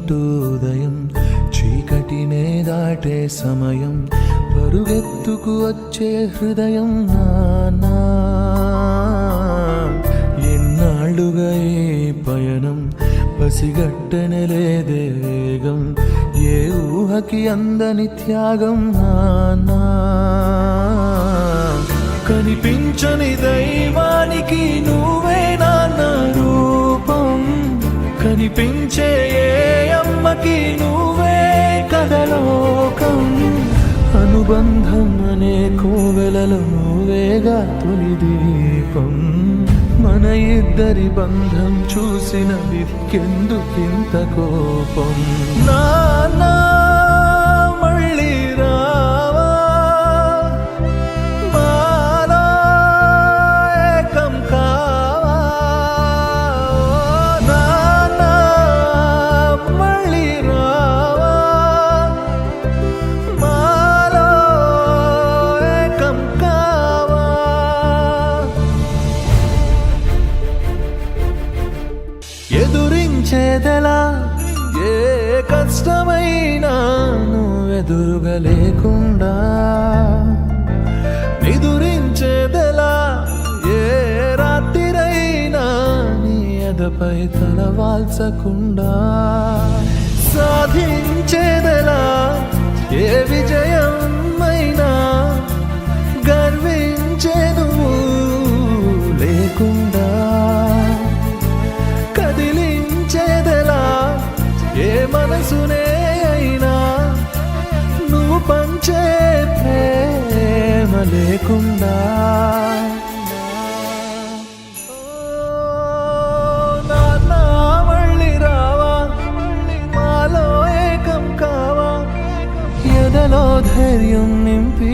అంటూ ఉదయం చీకటినే దాటే సమయం పరుగెత్తుకు వచ్చే హృదయం నానా ఎన్నాళ్ళుగా ఈ పయనం పసిగట్టనలేదే వేగం ఏ ఊహకి అందని త్యాగం నానా కనిపించని దైవానికి నువ్వే నాన్న రూపం కనిపించే ఏ అమ్మకి నువ్వే కథలోకం అనుబంధం అనే కోవెలలో నువ్వేగా తొలి దీపం మన ఇద్దరి బంధం చూసిన వికెందుకింత కోపం నానా మళ్ళీ రావా మాలో ఏకం కావా నానా మళ్ళీ రావా మాలో ఏకం కావా ఎదురించేదెలా ఏ కష్టమైనా నువ్వెదురుగా లేకుండా నిదురించేదెలా ఏ రాత్రిరైనా నీ ఎదపై తల వాల్చకుండా సాధించేదెలా ఏ విజయమైనా గర్వించేదు లేకుండా కదిలించేదెలా ఏ మనసునే అయినా నువ్వు పంచే ప్రేమ లేకుండా నాన్న మళ్ళీ రావా మాలో ఏకం కావా ఎదలో ధైర్యం నింపి